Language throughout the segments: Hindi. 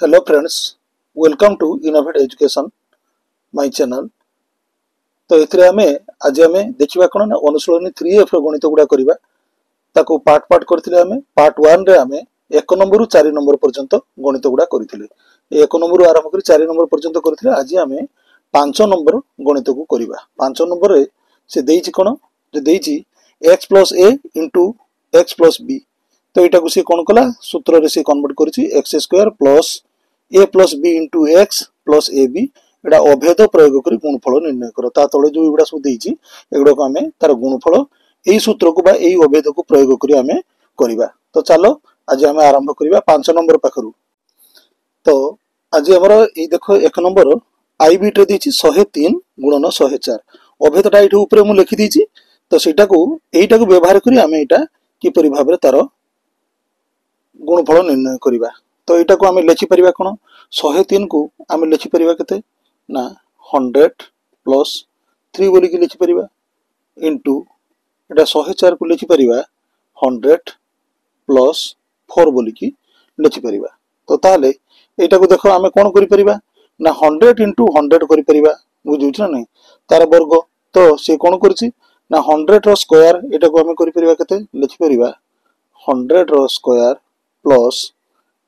Hello friends, welcome to Innovate Education, my channel. तो एथिरे आज आमे देखिबा कोन ना अनुशीलनी 3F रो गणित गुडा करिबा ताको पार्ट करथिले पार्ट 1 रे 1 नंबर रु 4 नंबर पर्यंत गणित गुडा करथिले 1 नंबर रु आरंभ करी 4 नंबर पर्यंत करथिले आज 5 नंबर गणित को करिबा 5 नंबर रे से देइछि कोन जे देइछि x + a * x + b तो एटा को से कोन कला सूत्र रे से कन्वर्ट करछि x² + a + b * x + ab एटा अभेद प्रयोग करी गुणफल निर्णय करो ता तळे जो एगुडा सब देइछि एगुडा को हमें तार गुणफल एई सूत्र को बा एई अभेद को प्रयोग करी हमें करिबा तो चलो आज हमें आरंभ करिबा 5 नंबर पाखरु तो आज हमर ए देखो 1 नंबर आई बीट रे देइछि 103 * 104 अभेदटा एठी ऊपर मु लिखि देइछि तो सेटा को एइटा को व्यवहार करी हमें एटा कि परि भाबरे तार गुणफल निर्णय करिबा तो एटा को हमें लिखि परिबा कोन 103 को हमें लिखि परिबा केते ना 100 + 3 बोली कि लिखि परिबा इनटू एटा 104 को लिखि परिबा 100 + 4 बोली कि लिखि परिबा तो ताले एटा को देखो हमें कोन करि परिबा ना 100 * 100 करि परिबा बुझुछ ना नहीं तार वर्ग तो से कोन करछि ना 100 रो स्क्वायर एटा को हमें करि परिबा केते लिखि परिबा 100 रो स्क्वायर प्लस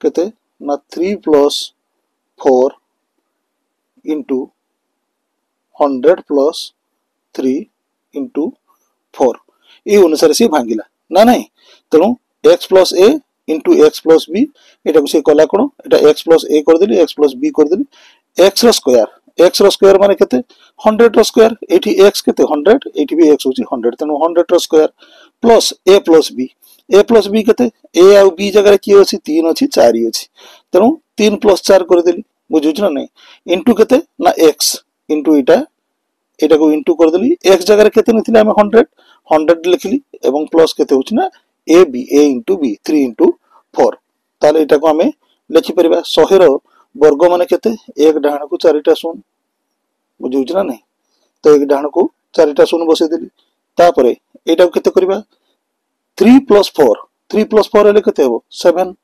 केते ना 3 + 4 into 100 + 3 into 4 ये अनुसार से भांगिला ना नहीं तेणु x + a into x + b एटा को से कला कोन एटा x + a कर देली x + b कर देली x रो स्क्वायर माने केते 100 रो स्क्वायर एठी x केते 100 एठी भी x होची 100 तेणु 100 रो स्क्वायर प्लस a + b केते a आ b जगह की अछि 3 अछि 4 अछि तेणु 3 + 4 कर देली बुझुछ ना नहीं इनटू केते ना x इनटू एटा को इनटू कर देली x जगह केते नथिले हम 100 लिखली एवं प्लस केते होछ ना a * b 3 * 4 ताले एटा को हमें लिखि परिबा 100 रो वर्ग माने केते एक डाहण को 4टा शून्य बुझुछ ना नहीं तो एक डाहण को 4टा शून्य बसे देली तापरे एटा को केते करबा 3 + 4 हेले केते हो 7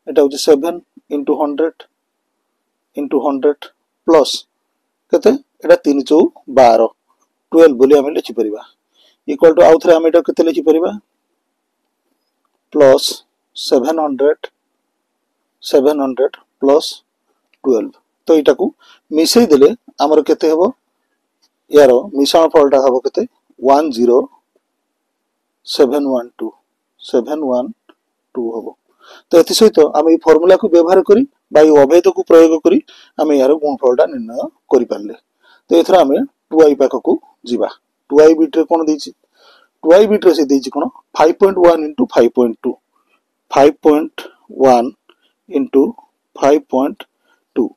एटा होछ 7 * 100 into 100 plus केते एटा 3 * 4 12 12 बोली हम लिखि परिबा इक्वल टू आउथरे हम एटा केते लिखि परिबा प्लस 700 प्लस 12 तो एटा को मिसै देले हमर केते हेबो यारो मिश्रण फलटा हेबो केते 10712 हेबो तो एथि सहित हम ई फार्मूला को व्यवहार करी बाई अभेद को प्रयोग करी हम यार गुणफलटा निर्णय करि पारले तो एथरा हम 2i पाख को जीवा 2i बीट रे कोन देछि 2i बीट रे से देछि कोन 5.1 * 5.2 5.1 * 5.2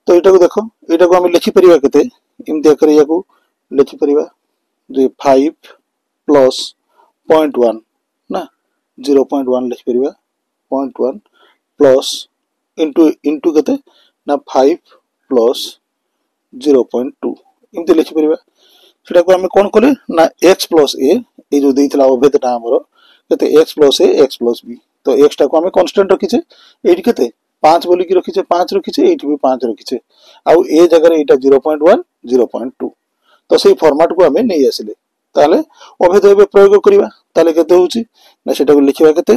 तो एटा को देखो एटा को हम लिखि परिबा केते इमते करिया को लिखि परिबा जे 5 + 0.1 ना 0.1 लिखि परिबा 0.1 प्लस इनटू केते ना 5 + 0.2 इमते लिखि परिबा सेटा को हम कोन कले ना x + a ए जो देइतला अभेदटा हमरो केते x + a x + b तो x टा को हम कांस्टेंट रखिछे एठी केते 5 बोली कि रखिछे 5 रखिछे एठी भी 5 रखिछे आ ए जगह रे एटा 0.1 0.2 तो सेही फॉर्मेट को हमें नै आसिले ताले अभेद एबे प्रयोग करिबा ताले केते होउची ना सेटा को लिखिबा केते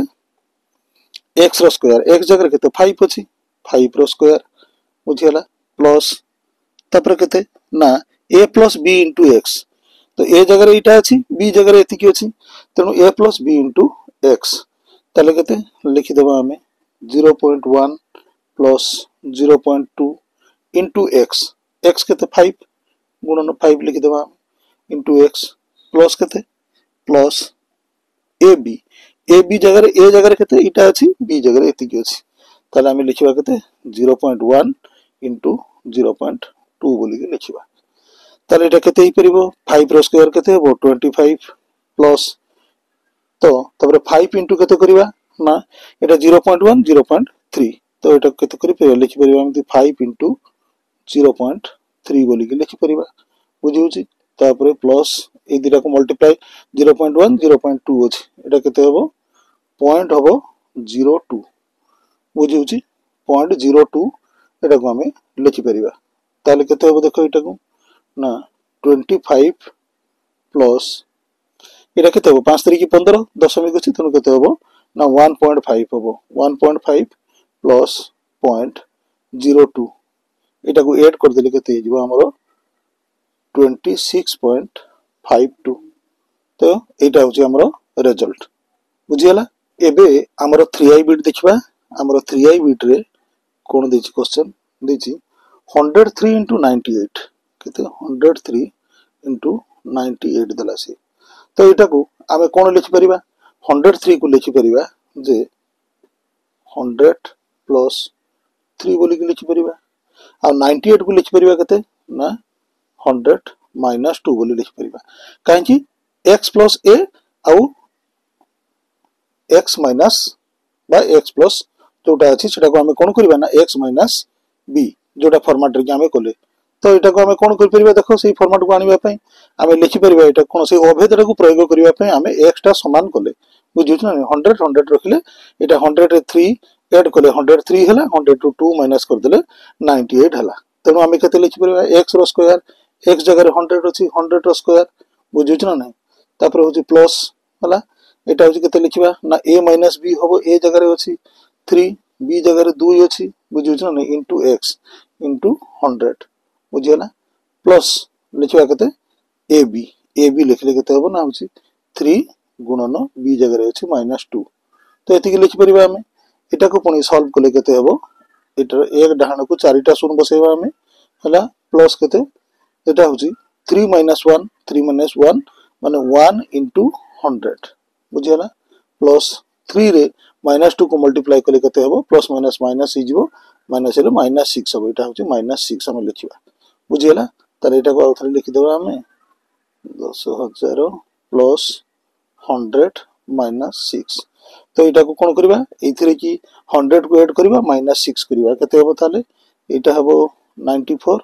x रो स्क्वायर x जगह केते 5 अछि 5 रो स्क्वायर बुझियला प्लस तपर केते ना a + b * x तो a जगह एटा अछि b जगह एति की अछि तेनु a + b * x तले केते लिखि देबा हमें 0.1 + 0.2 * x x केते 5 गुणन 5 लिखि देबा * x प्लस केते प्लस ab ab जगह a जगह केते इटा अछि b जगह एति की अछि ताले हम लिखिबा केते 0.1 * 0.2 बोली के लिखिबा ताले एटा केते ही परिबो 5 रो स्क्वायर केते हो 25 प्लस तो तबरे 5 * केते करिबा ना एटा 0.1 0.3 तो एटा केते करि पे लिखि परिबा हम 5 * 0.3 बोली के लिखि परिबा बुझिउची तापरे प्लस ए दिरा को मल्टीप्लाई 0.1 0.2 अछि एटा केते होबो पॉइंट होबो 02 बुझिउची 0.02 एटा को आमे लिखि परिबा ताले केते हो देखो एटा को ना 25 प्लस एटा केते हो 5 3 15 दशमिक अछि तनु केते हो ना 1.5 हो 1.5 प्लस 0.02 एटा को ऐड कर देले केते हिजबो हमरो 26.52 तो एटा होची हमरो रिजल्ट बुझियला एबे हमरो 3i बिट देखबा हमरो 3i बिट रे कोन देछि क्वेश्चन देछि 103 into 98 केते 103 into 98 दलासी तो एटा को आमे कोन लिखि परिबा 103 को लिखि परिबा जे 100 प्लस 3 बोली के लिखि परिबा आ 98 को लिखि परिबा केते ना 100 minus 2 बोली लिखि परिबा काहे कि x plus a आउ x minus बा x plus जोटा अछि सेटा को हमें कोन करबा ना x minus b जोटा फॉर्मेट रे हमें कोले तो एटा को हमें कोन कर परिबा देखो सेही फॉर्मेट को आनिबा पई हमें लिखि परिबा एटा कोन से अभेद को प्रयोग करिबा पई हमें x टा समान कोले बुझिछ ना 100 100 रखले एटा 100 रे 3 ऐड कोले 103 हला 100 टू 2 माइनस कर देले 98 हला तनो हमें केते लिखि परिबा x रो स्क्वायर x जगह रे 100 अछि 100 रो स्क्वायर बुझिछ ना नै तापर होची प्लस हला एटा होची केते लिखिबा ना a माइनस b होबो a जगह रे अछि 3 b जगह रे 2 अछि बुझिछ ना नै इनटू x इनटू 100 बुझियला प्लस लिखिबा केते ab ab लिखले केते होबो ना होची 3 गुणन b जगह रे अछि -2 तो एति के लिखि परिबा हमें एटा को पुनी सॉल्व कले केते होबो एटा एक डाहण को चारिटा शून्य बसेबा हमें हला प्लस केते एटा होची 3 - 1 3 - 1 माने 1 into 100 बुझियला प्लस 3 रे -2 को मल्टीप्लाई कले केते होबो प्लस माइनस माइनस हिजबो माइनस रे -6 होबो एटा होची -6 हम लिखिबा बुझियला त एटा को आउथरे लिखि देबा हमें 10000 प्लस 100 -6 तो एटा को कोन करबा एथिरे की 100 को ऐड करबा -6 करबा केते होबो ताले एटा होबो 94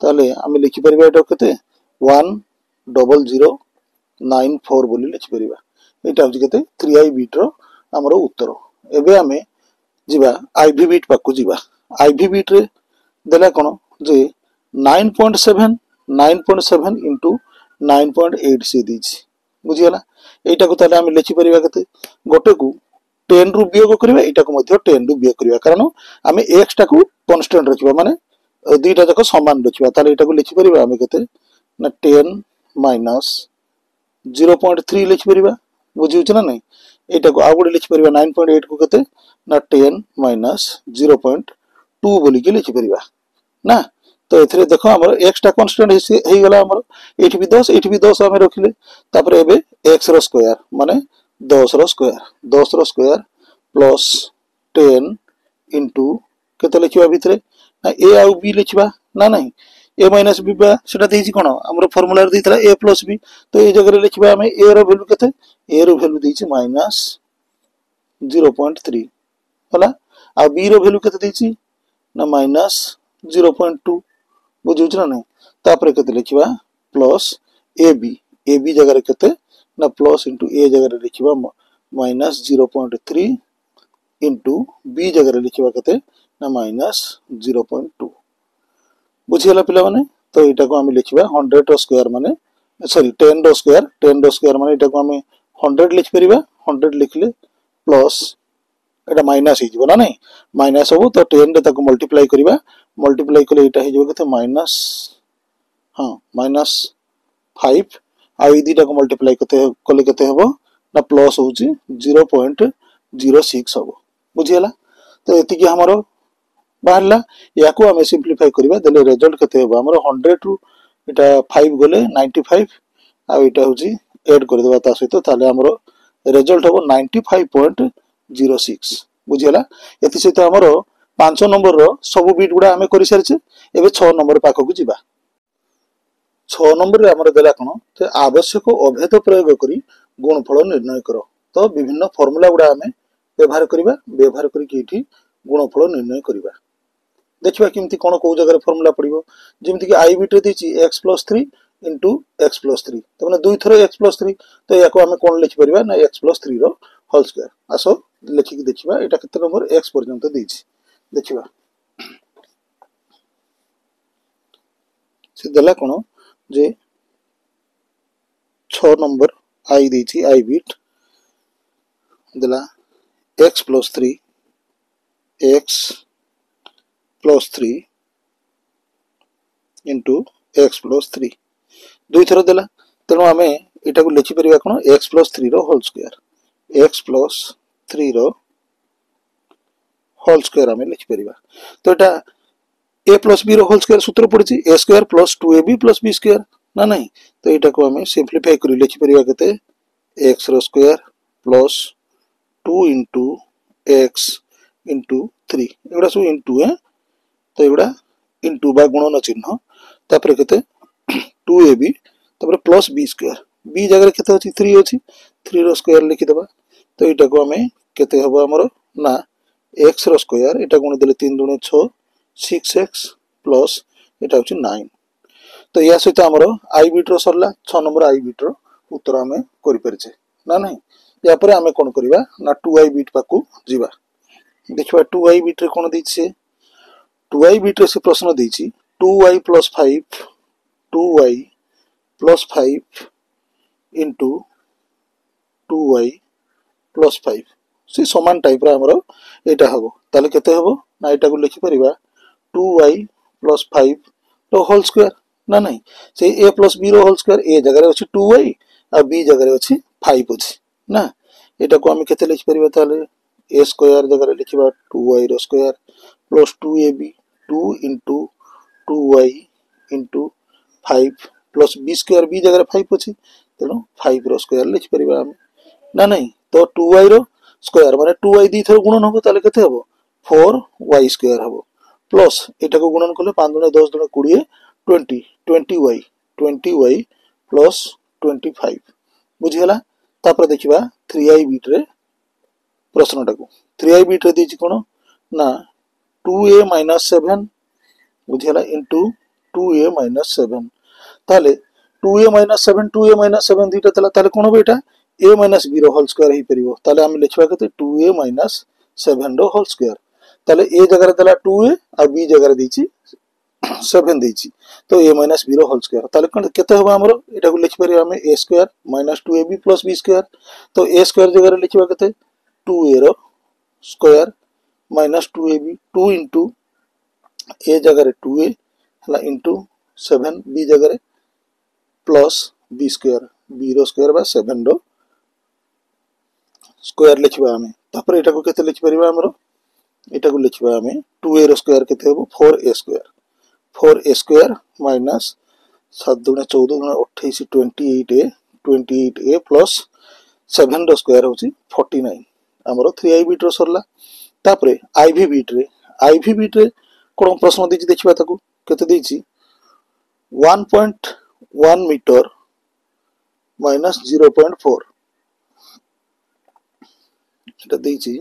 ताले हम लिखि परिबा एटा केते 10094 बोली लिखि परिबा एटा होची केते 3i बिट रो हमरो उत्तर एबे हमें जिबा iv बिट पाकु जिबा iv बिट रे देला कोन जे 9.7 into 9.8 से दीछि बुझियला एटा को ताले हम लिखि परिबा केते गोटे को 10 रु वियोग करबा एटा को मध्ये 10 रु वियोग करबा कारण हमें x टा को कांस्टेंट रखबा माने दुईटा जक समान रखबा ताले एटा को लिखि परिबा हमें केते ना 10 minus 0.3 लिखि परिबा बुझिउछ ना नै एटा को आगुडे लिखि परिबा 9.8 को केते ना 10 minus 0.2 बोली के लिखि परिबा ना तो एथरे देखो हमर x टा कांस्टेंट हे गला हमर एठी भी 10 हम रखिले तापर एबे x रो स्क्वायर माने 10 रो स्क्वायर प्लस 10 into केते लिखिबा भितरे ना a आ b लिखिबा ना नै a minus b बा सेटा देछि कोन हमर फार्मूला रे दितला a plus b तो ए जगह रे लिखिबा हमें a रो वैल्यू केते a रो वैल्यू देछि -0.3 होला आ b रो वैल्यू केते देछि ना -0.2 बुझुछ ना नै तापर केते लिखिबा प्लस ab जगह रे केते ना प्लस इनटू a जगह रे लिखिबा -0.3 इनटू b जगह रे लिखिबा केते ना -0.2 बुझियला पिला माने तो एटा को हम लिखिबा 100 रो स्क्वायर माने सॉरी 10 रो स्क्वायर माने एटा को हम 100 लिख परिबा 100 लिखले प्लस एटा माइनस हि जबो ना नै माइनस हो तो 10 रे ताको मल्टीप्लाई करिबा मल्टीप्लाई कले एटा हि जबो केते माइनस -5 आ ई दीटा को मल्टीप्लाई कले केते हबो ना प्लस होची 0.06 हबो बुझियला तो एति की हमरो बाहरला याको हमें सिंपलीफाई करबा देले रिजल्ट केते हबो हमरो 100 रु एटा 5 गले 95 आ एटा होची ऐड कर देबा ता सहित ताले हमरो रिजल्ट हबो 95.06 बुझियला एति सहित हमरो 5 नंबर रो सब बिट गुडा हमें करि सारछे एबे 6 नंबर पाखो को जिबा 6 नंबर रे हमरो देला कोन ते आवश्यक अभेद प्रयोग करी गुणफल निर्णय करो तो विभिन्न फार्मूला गुडा हमें व्यवहार करी एठी गुणफल निर्णय करिबा देखिबा किमती कोन को जगह फार्मूला पड़िबो जेमति कि i बिट देछि x + 3 * x + 3 त माने दुई थरो x + 3 तो याको हमें कोन लिखि परिबा ना x + 3 रो होल स्क्वायर आसो लिखि कि देखिबा एटा केते नंबर x पर्यंत देछि देखिबा से देला कोन जे 6 नंबर आई देछि आई बिट देला x + 3 x + 3 into x + 3 दुई थर देला तेणु आम यहाँ को लिखिपर कौन x + 3 रो होल स्क्वायर x + 3 रो होल स्क्वायर आम लिखिपर तो यहाँ a + b रो होल स्क्वायर सूत्र पड़ी a square + 2ab + b square ना नहीं तो यहाँ को आम सिंप्लीफाई कर लिखिपर के x रो square plus 2 into x into 3 एगुड़ा सब इंटू है तो एगुड़ा इंटू बा गुणन चिन्ह तापर केते 2ab तापर प्लस b स्क्वायर b जगह केते अछि 3 अछि 3 रो स्क्वायर लिखि देबा तो एटा को हमें केते हबो हमरो ना x रो स्क्वायर एटा गुण देले 3 दुणे 6 6x प्लस एटा होछि 9 तो या सहित हमरो i बिट रो सरला 6 नंबर i बिट रो उत्तर हमें करि परिछे ना नहीं या पर हमें कोन करबा ना 2i बिट पाकू जीवा देखबा 2i बिट रे कोन दैछि 2i बिट रे से प्रश्न दैछि 2y + 5 2y + 5 into 2y + 5 से समान टाइप रा हमरो एटा हबो ताले केते हबो ना एटा को लिखि परिबा 2y + 5 रो होल स्क्वायर ना नहीं से a + b रो होल स्क्वायर a जगह रे अछि 2y आ b जगह रे अछि 5 अछि ना एटा को हम केते लिखि परिबा ताले a स्क्वायर जगह रे लिखिबा 2y रो square plus 2ab 2 into 2y into 5 plus b square b जगह 5 अछि तेनो 5 रो स्क्वायर लिखि परिबा हम ना नहीं तो 2y रो स्क्वायर माने 2y दी थर गुणन होबो ताले केते होबो 4y स्क्वायर होबो प्लस एटा को गुणन करले 5 दुणे 10 दुणे 20 20y प्लस 25 बुझियला तापर देखिबा 3i बिट रे प्रश्नटा को 3i बिट रे दिछि कोन ना 2a - 7 बुझियला इनटू 2a - 7 ताले 2a - 7 2a - 7 दीटा तला ताले कोन बेटा a - b रो होल स्क्वायर ही परिबो ताले हम लिखबा कते 2a - 7 रो होल स्क्वायर ताले a जगह रे तला 2a आ b जगह रे दिछि 7 दिछि तो a - b रो होल स्क्वायर ताले कोन केते होबा हमरो एटा को लिखि परिबा हम a square - 2ab + b square तो a स्क्वायर जगह रे लिखबा कते 2a row square - 2ab 2 into a जगह रे 2a हला into 7 b जगह रे प्लस b स्क्वायर b रो स्क्वायर बा 7 रो स्क्वायर लिखबा हमें तापर एटा को केते लिखि परिबा हमरो एटा को लिखबा हमें 2a रो स्क्वायर केते होबो 4a square minus 7 दुणे 14 दुणे 28 28a plus 7 रो स्क्वायर होची 49 हमरो 3i बिट रो सरला तापर iv बिट रे कोन प्रश्न दिछि देखिबा ताको केते दिछि 1.1 मीटर माइनस 0.4 এটা দিয়েছি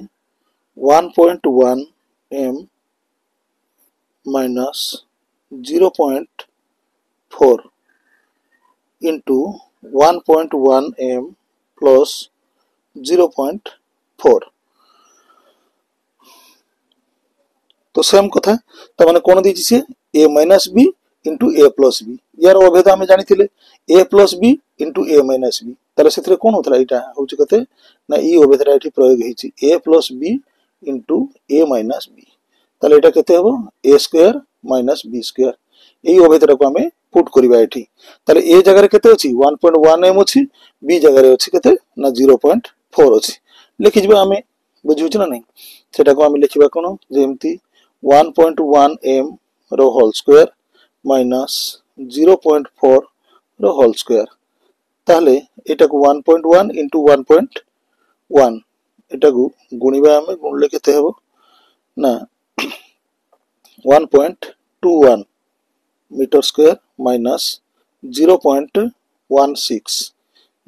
1.1 m minus 0.4 into 1.1 m plus 0.4 तो सेम कथा तो माने कोन दिछि से a minus b into a plus b यार अभेद हम जानिथिले a plus b into a minus b ताले सेथरे कोन होतला एटा होची कते ना ई अभेदरा एठी प्रयोग हेछि a plus b into a minus b ताले एटा केते हबो a square minus b square एई अभेदरा को हमें पुट करिबा एठी ताले a जगह रे केते अछि 1.1 m अछि b जगह रे अछि केते ना 0.4 अछि लिखि जबा हमें बुझिउछ ना नहीं सेटा को हमें लिखिबा कोन जेमति 1.1 m रो होल स्क्वायर माइनस 0.4 रो होल स्क्वायर ताले एटा को 1.1 into 1.1 एटा को गुणिबा हमें गुणले केते हेबो ना 1.21 मीटर स्क्वायर माइनस 0.16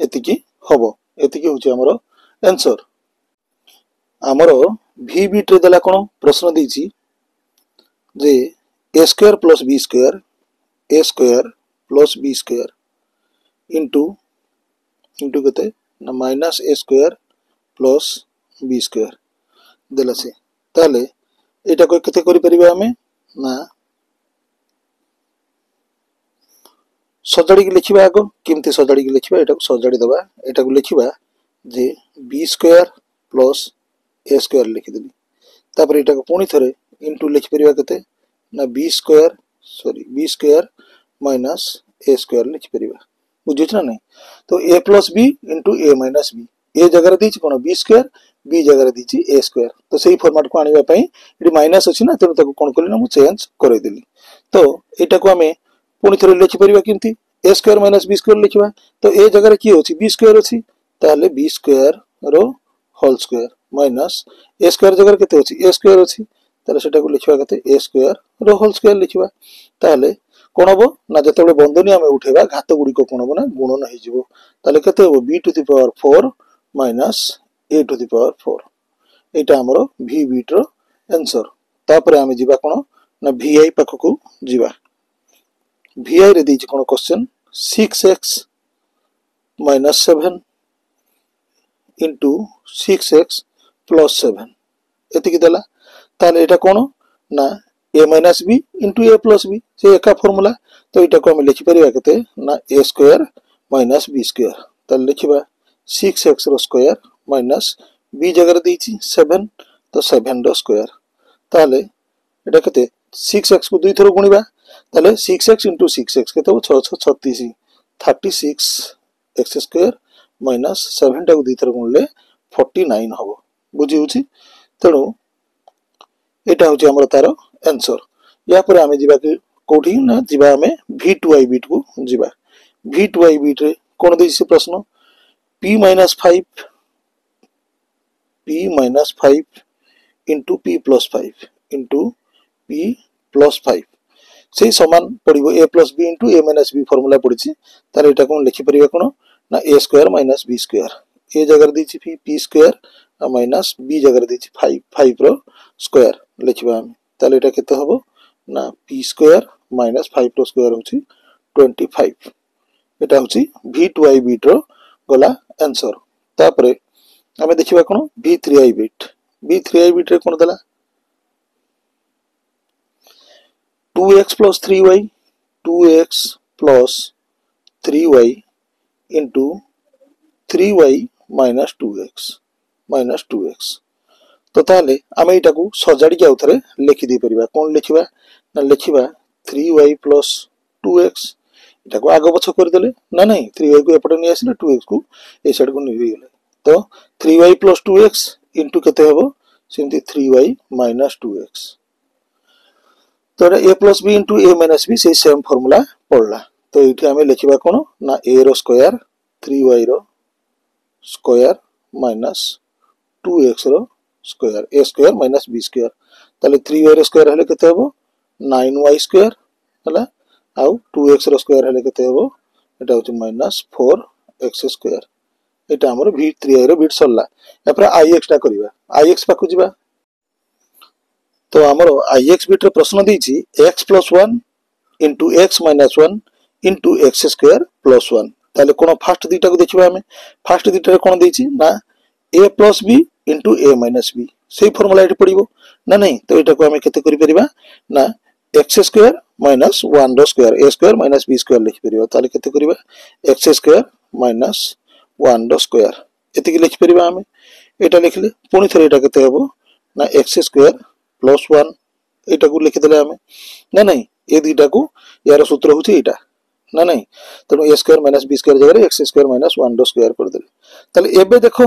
एतिकी हबो एतिकी होची हमरो आंसर हमरो v बिट रे देला कोन प्रश्न दिछि जे a square plus b square a square plus b square into केते ना minus a square plus b square देला से ताले एटा को केते करि परिबा हमें ना सजाड़ी लिखा आग केमती सजाड़ी लिखा यहाँ सजाड़ी दबा यहाँ लिखा जे बी स्क्वायर प्लस ए स्क्वायर लिखिदेली तापर यहाँ पुणी थे इंटू लिखिपर के ना बी स्क्वायर माइनस ए स्क्वायर लिखिपर बुझे ना नहीं तो ए plus b into a minus B ए जगह दी कौन बी स्क्वायर बी जगह दी ए स्क्वायर तो सही फॉर्मेट को आने ये माइनस अच्छी ना तेणु कौन कली ना मुझे चेंज करदेली तो यहाँ को आम पुणी थे लिखिपर केमती ए स्क्वायर माइनस बी स्क्वायर लिखा तो ए जगह किए अच्छी बी स्क्वायर अच्छी ताले बी स्क्वायर रो होल स्क्वायर माइनस ए स्क्वायर जगह के ए स्क्वायर अच्छी ताले सेटा को लिखा के ए स्क्वायर रो होल स्क्वायर लिखा ताले कौन हम ना जो बंधनी आम उठेबा घात गुड़िक कौन हम ना गुणन हो b to the power 4 minus a to the power 4 यहाँ आमर वी बीट रो आंसर तापर आम जा कौन ना वी आई पाखक जा वी आई रे देछि कौन question 6x minus 7 into 6x plus 7 एतिक देला ताले एटा कौन ना ए माइनस बी इंटू ए प्लस बी से एका फॉर्मूला तो यहाँ को आम लिखिपर के ना ए स्क्वायर माइनस बी स्क्वायर ताले लिखा 6x रो स्क्वायर माइनस बी जगह दी 7 तो 7 रो स्क्वायर ताले एटा केते 6x को दुई थर गुणिबा ताले 6x इंटू 6x केते 6 36 एक्स स्क्वायर माइनस 7 टा को दुई थर गुणले 49 हम बुझी होची तेणु एटा होची हमर तार आंसर या पर आमे जिबा कि कोठी ना जिबा आमे v2i बिट को जिबा v2i बिट रे कोन देछि से प्रश्न p - 5 into p + 5 into p + 5 से समान पड़िबो a + b into a - b formula पड़िछि तार एटा कोन लिखि परिबा कोन ना a square minus b square a जगह दी p स्क्वायर माइनस b जगह दी 5 रो स्क्वायर लिखबा हम ताले एटा केते हबो ना p स्क्वायर माइनस 5 रो स्क्वायर होछि 25 एटा होछि v2i बिट रो गला आंसर तापरे हमें देखिबा कोन v3i बिट रे कोन दला 2x plus 3y 2x plus 3y into 3y minus 2x तो ताले आमे इटा को सजाड़ी के आउथरे लिखि दे परिबा कोन लिखिबा ना लिखिबा 3y plus 2x इटा को आगो पछ कर देले ना नहीं 3y को एपटे नि आसिले 2x को ए साइड को नि गेले तो 3y plus 2x into केते हेबो सिमती 3y minus 2x तो a plus b into a minus b से सेम फॉर्मूला पड़ला तो ये आम लिखा कौन ना a रो स्क्वायर 3y रो स्क्वायर माइनस 2x रो square a square minus b square ताले 3y रो स्क्वायर हेले केते हेबो 9y स्क्वायर हला आउ 2x रो स्क्वायर हेले केते हेबो एटा होची माइनस 4x स्क्वायर एटा हमर v3i रो बिट सरला एपर ix टा करबा ix पाकु जिबा तो आमर ix बिट रे प्रश्न देछि x + 1 into x - 1 into x square plus 1 ताले कोन फास्ट दुईटा को देखिबा हमें फास्ट दुईटा रे कोन देछि ना a + b into a - b सेही फार्मूला एठी पड़िबो ना नहीं तो एटा को हमें केते करि परिबा ना x स्क्वायर माइनस 1 रो square a square minus b square लिखि परिबा ताले केते करिबा x स्क्वायर माइनस 1 रो स्क्वायर एतिक लिखि परिबा हमें एटा लिखले पुनी थरे एटा केते हेबो ना x स्क्वायर प्लस 1 एटा को लिखि देले हमें ना नहीं ए दुईटा को यार सूत्र होछि एटा ना नहीं तनो a square minus b square जगह x स्क्वायर माइनस 1 रो स्क्वायर कर देले ताले एबे देखो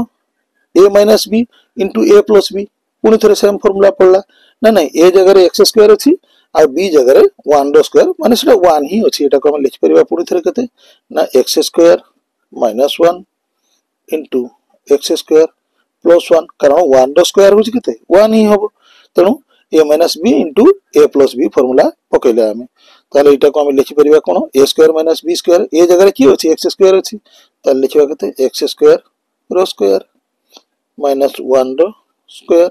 a minus b into a plus b पुनी थरे सेम फार्मूला पड़ला ना नहीं a जगह x स्क्वायर अछि आ b जगह 1 रो स्क्वायर माने सेटा 1 ही अछि एटा को हम लिखि परिबा पुनी थरे केते ना x square minus 1 into x square plus 1 कारण 1 रो स्क्वायर होछि केते 1 ही होबो तेणु a minus b into a plus b formula पकैले आमे ताले एटा को हम लिखि परिबा कोन a square minus b square a जगह की अछि x स्क्वायर अछि ताले लिखिबा केते x square rho square minus 1 रो स्क्वायर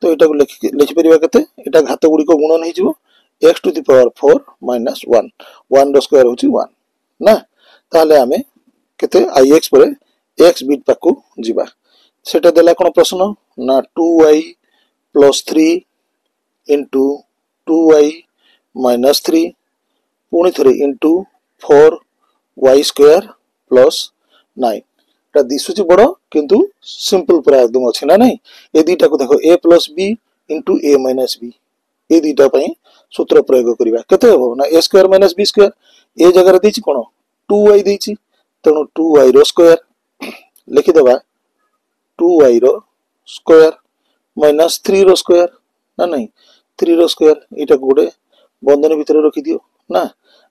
तो एटा को लिखि परिबा केते एटा घात गुडी को गुणन हि जिवो x to the power 4 minus 1 1 रो स्क्वायर होछि 1 ना ताले आमे केते ix परे x बिट पाकू जिबा सेटा देला कोन प्रश्न ना 2y plus 3 into 2y minus 3 पुणी थे इंटू 4 y स्क्वायर प्लस 9 एटा दिसुची बड़ किंतु सिंपल पूरा एकदम अछि ना नहीं ए दुईटा को देखो a plus b into a minus b ए दुईटा पई सूत्र प्रयोग करिबा केते हो ना a square minus b square ए जगह रे दिछि कोन 2y दिछि तेणु 2y रो स्क्वायर लिखि देबा 2y रो स्क्वायर माइनस 3 रो स्क्वायर ना नहीं 3 रो स्क्वायर एटा गोडे बंधन भीतर रखि दियो ना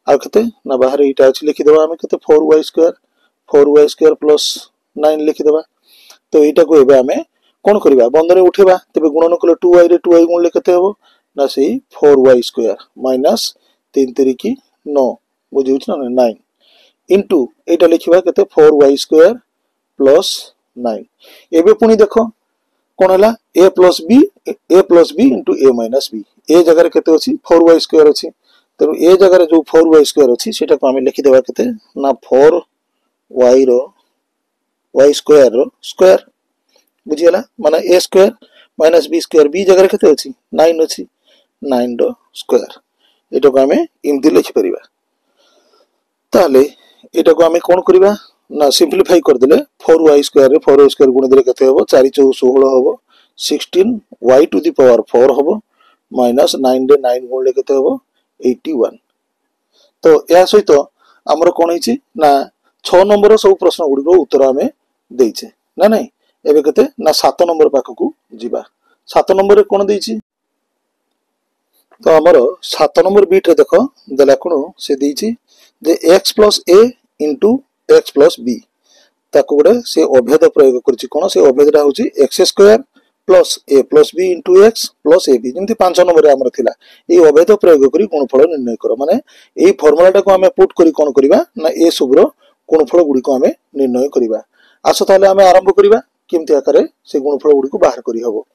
आ केते ना बाहर एटा अछि लिखि देबा हम केते 4y स्क्वायर प्लस 9 लिखि देबा तो एटा को एबे हमें कोन करबा बंधन उठेबा तबे गुणन कले 2y रे 2y गुणले केते हेबो ना सेही 4y स्क्वायर माइनस 3 3 की 9 बुझिउछ ना 9 इनटू एटा लिखिबा केते 4y स्क्वायर प्लस 9 एबे पुनी देखो कोन हला a plus b into a minus b ए जगह रे केते अछि 4y स्क्वायर अछि तो ए जगह रे जो 4y स्क्वायर अछि सेटा को हम लिखि देबा केते ना 4y रो y स्क्वायर रो स्क्वायर बुझियला माने a square minus b square b जगह रे केते अछि 9 अछि 9 रो स्क्वायर एटा को हमें इमति लिखि परिबा ताले एटा को हमें कोन करिबा ना सिंपलीफाई कर देले 4y स्क्वायर रे 4y स्क्वायर गुण देले केते होबो 4 4 16 होबो 16y टू द पावर 4 होबो माइनस 9 रे 9 गुण ले केते होबो 81 तो या सहित हमर कोन हिची ना 6 नंबर सब प्रश्न गुडी को उत्तर हमें देइछे ना नहीं एबे केते ना 7 नंबर पाख को जिबा 7 नंबर रे कोन देइछि तो हमर 7 नंबर बीट रे देखो देला कोन से देइछि जे x plus a into x plus b ताको गोटे से अभेद प्रयोग करछि कोन से अभेदटा होछि x square plus a plus b into x plus ab जेमति 5 number रे हमर थिला ए अभेद प्रयोग करी गुणफल निर्णय करो माने ए फार्मूलाटा को हमें पुट करी कोन करिबा ना ए सबरो गुणफल गुडी को हमें निर्णय करिबा आसो ताले हमें आरंभ करिबा केमति आकारे से गुणफल गुडी को बाहर करी हबो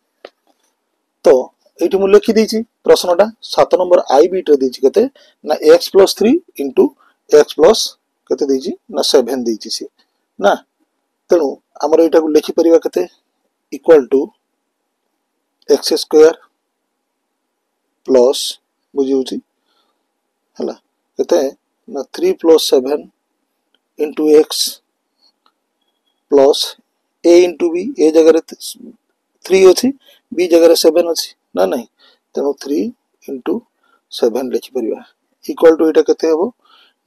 तो एठी मु लिखि दैछि प्रश्नटा 7 नंबर आई बीट रे दैछि केते ना x plus 3 into x plus केते दैछि ना 7 दैछि से ना तेणु हमर एटा को लिखि परिबा केते equal to x square plus बुझिउछि हला केते ना 3 plus 7 into x plus a into b ए जगह रे 3 अछि b जगह रे 7 अछि ना नहीं तेणु 3 इंटू 7 लिखि परिबा इक्वल टू एटा केते हेबो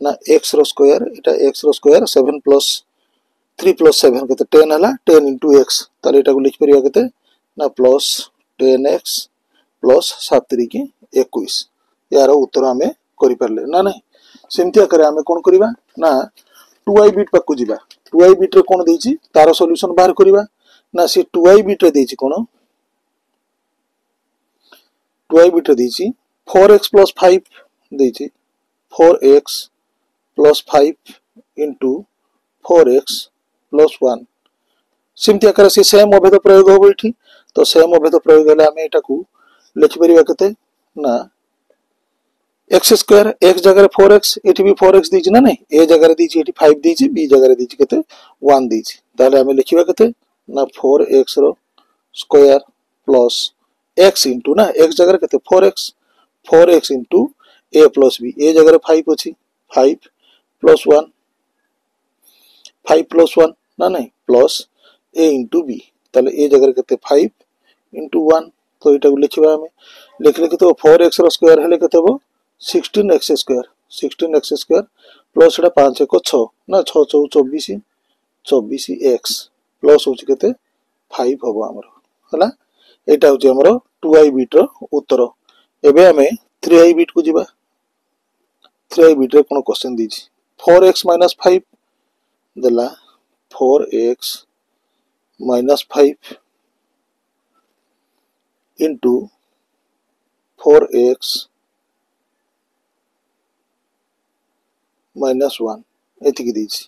ना x रो स्क्वायर एटा x रो स्क्वायर 7 प्लस 3 प्लस 7 केते 10 हला 10 इंटू x ताले एटा को लिखि परिबा केते ना प्लस 10x प्लस 7 3 की 21 यार उत्तर हमें करि परले ना नहीं सेमति आकरे हमें कोन करिबा ना 2i बिट पक्कु जिबा 2i बिट रे कोन देछि तार सॉल्यूशन बाहर करिबा ना से 2i बिट रे देछि कोन 2i बिट रे देछि 4x प्लस 5 देछि 4x plus 5 into 4x plus 1 सिमति आकार से सेम अभेद प्रयोग होबो इठी तो सेम अभेद प्रयोग हला हम एटा को लिखि परिबा केते ना x स्क्वायर x जगह रे 4x एठी भी 4x दीछि ना नहीं ए जगह रे दीछि एठी 5 दीछि b जगह रे दीछि केते 1 दीछि ताले हम लिखिबा केते ना 4x रो स्क्वायर प्लस x इंटू ना x जगह रे केते 4x into a plus b ए जगह रे 5 अछि 5 प्लस 1 5 प्लस 1 ना नहीं प्लस a इंटू b ताले ए जगह रे केते 5 इंटू 1 तो एटा को लिखिबा हम लिखले केते 4x रो स्क्वायर हेले केते हो 16x स्क्वायर प्लस एटा 5 1 6 ना 6 4 24x प्लस होछि केते 5 होबो हमर हला एटा होछि हमर 2i बिट रो उत्तर एबे हमें 3i बिट को जिबा 3i बिट रे कोन क्वेश्चन दिछि 4x - 5 देला 4x - 5 into 4x - 1 एतिकी दिछि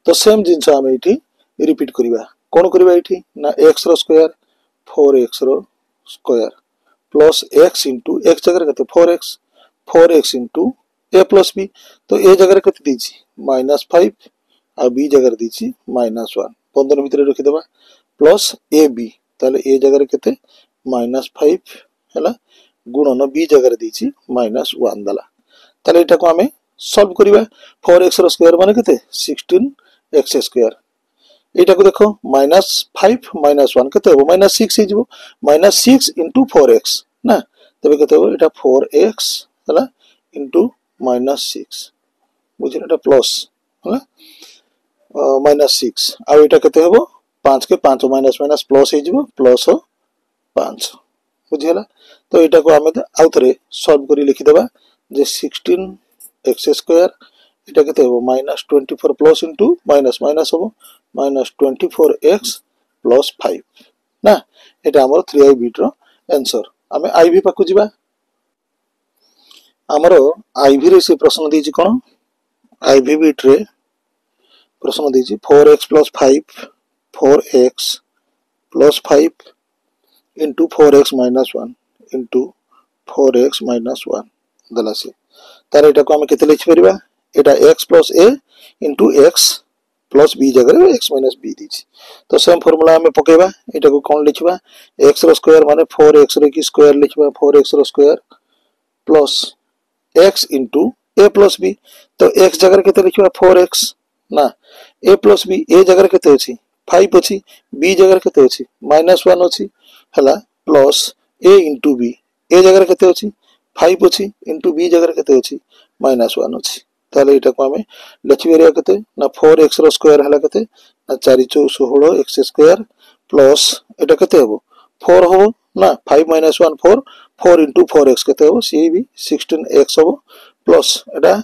तो सेम जिंस हम एठी रिपीट करिबा कोन करिबा एठी ना x रो स्क्वायर 4x रो square plus x into x जगह केते 4x into a plus b तो a जगह केते दिछि -5 आ b जगह दिछि -1 15 भीतर रखि देबा प्लस ab ताले a जगह केते -5 हला गुणन b जगह दिछि -1 दला ताले एटा को हमें सॉल्व करिबा 4x रो स्क्वायर माने केते 16x स्क्वायर एटा को देखो -5 -1 केते हो -6 हे जिवो -6 * 4x ना तबे केते हो एटा 4x हला * -6 बुझिन एटा प्लस हला -6 आ एटा केते हो 5 के 5 माइनस माइनस प्लस हे जिवो प्लस 5 बुझिला तो एटा को हमें आउ थरे सॉल्व करी लिखि देबा जे 16x स्क्वायर एटा केते हो -24 प्लस इनटू माइनस माइनस हो -24x प्लस 5 ना एटा हमर 3i बीट रो आंसर हमें आईवी पाकु जिबा हमरो आईवी रे से प्रश्न दिछि कोन आईवी बीट रे प्रश्न दिछि 4x plus 5 4x plus 5 into 4x minus 1 into 4x minus 1 दला से तार एटा को हम केते लिख परिबा एटा x plus a into x plus b जगह x minus b दिछि तो सेम फार्मूला हमें पकेबा एटा को कोन लिखबा x रो स्क्वायर माने 4x रो की स्क्वायर लिखबा 4x रो square plus x into a plus b तो x जगह केते लिखबा 4x ना a plus b a जगह केते अछि 5 अछि b जगह केते अछि -1 अछि हला plus a into b a जगह केते अछि 5 अछि into b जगह केते अछि -1 अछि ताले एटा को हमें लिखि बेरिया केते ना 4x रो स्क्वायर हला केते ना 4 * 16 x स्क्वायर प्लस एटा केते हो 4 हो ना 5 - 1 4 4 into 4x केते हो सी भी 16x हो प्लस एटा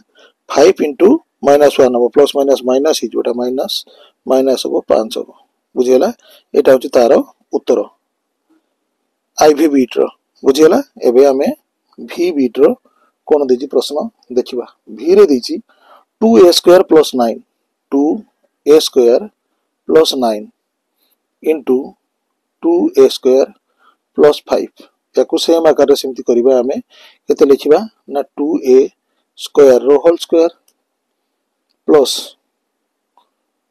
5 into -1 हो प्लस माइनस माइनस ही जोटा माइनस माइनस हो 5 हो बुझियला एटा होची तारो उत्तर आईवी बीट रो बुझियला एबे हमें v बीट रो कोन देजी प्रश्न देखिबा v रे देजी 2a square plus 9 2a square plus 9 into 2a square plus 5 याकु सेम आकार रे सेमति करिबा हमें केते लिखिबा ना 2a स्क्वायर रो whole square plus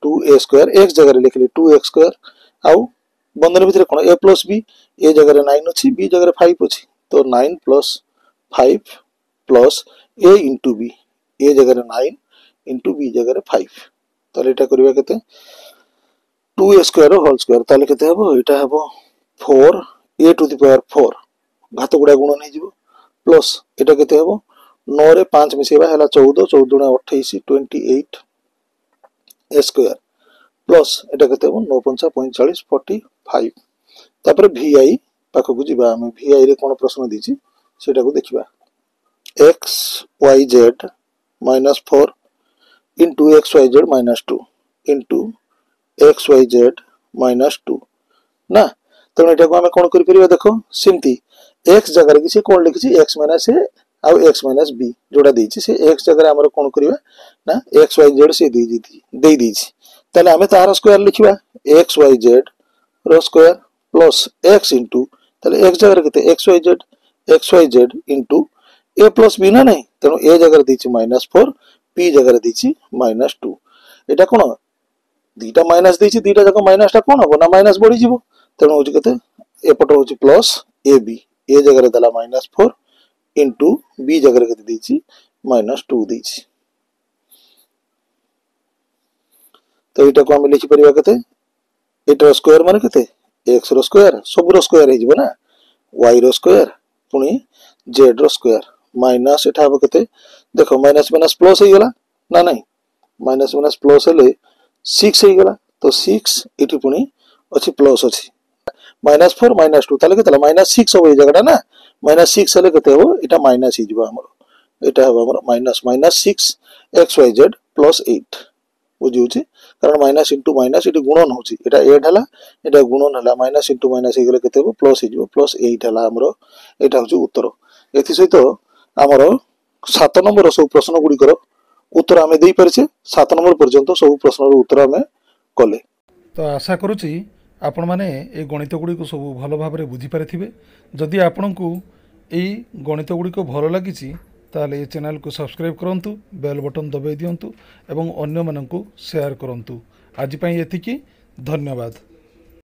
2a square x जगह रे लिखली 2x स्क्वायर आउ बंधन भितर कोन a plus b a जगह रे 9 अछि b जगह रे 5 अछि तो 9 plus 5 plus a into b a जगह रे 9 into b जगह रे 5 ताले एटा करिबा केते 2a स्क्वायर होल स्क्वायर ताले केते हबो एटा हबो 4 a to the power 4 घात गुडा गुण नै जिवो प्लस एटा केते हबो 9 रे 5 मिसेबा हला 14 14 गुणा 28 28 a स्क्वायर प्लस एटा केते हबो 9 5 45 45 तापर vi पाखो को जिबा हम vi रे कोन प्रश्न दिछि सेटा को देखिबा x y z -4 into x y z -2 into x y z -2 ना तो एटा को हम कोन करि परिबा देखो सिमती x जगह रे से कोन लिखि छी x - a uh x - b जोडा दिछि से x जगह हमर कोन करिबा ना x y z से दे दिछि ताले हमें तार स्क्वायर लिखिबा x y z रो स्क्वायर प्लस x into ताले x जगह रे केते x y z into a plus b ना नहीं तनो a जगह रे दिछि -4 b जगह रे दिछि -2 एटा कोन दीटा माइनस दिछि दीटा जको माइनस टा कोन हो ना माइनस बढ़ी जिवो तनो होछि केते ए पटो होछि प्लस ab a जगह रे दला -4 into b जगह रे केते दिछि -2 दिछि तो एटा को हम लिखि परिबा केते एटा स्क्वायर माने केते x रो स्क्वायर सब रो स्क्वायर हे जिवो ना y रो स्क्वायर पुनी z रो स्क्वायर माइनस एटा हो केते देखो माइनस माइनस प्लस हे गेला ना नहीं माइनस माइनस प्लस हेले 6 हे गेला तो 6 एटी पुनी अछि प्लस अछि -4 -2 ताले केतला -6 हो ए जगह ना -6 हेले केते हो एटा माइनस हे जिवो हमर एटा हो हमर माइनस -6 xyz + 8 बुझिउछि कारण माइनस इंटू माइनस इटी गुणन होछि एटा 8 हला एटा गुणन हला माइनस इंटू माइनस हे गेले केते हो प्लस हे जिवो +8 हला हमरो एटा होछि उत्तर एथि सहित हमरो 7 नंबर सब प्रश्न गुडी करो उत्तर हमें देई परछे 7 नंबर पर्यंत सब प्रश्न रो उत्तर हमें कले तो आशा करूछि आपण माने ए गणित गुडी को सब भलो भाबरे बुझी पारिथिबे जदि आपनकु एई गणित गुडी को भलो लागिछि ताले ए चैनल को सब्सक्राइब करंतु बेल बटन दबाई दियंतु एवं अन्य माननकु शेयर करंतु आज पई एतिकी धन्यवाद।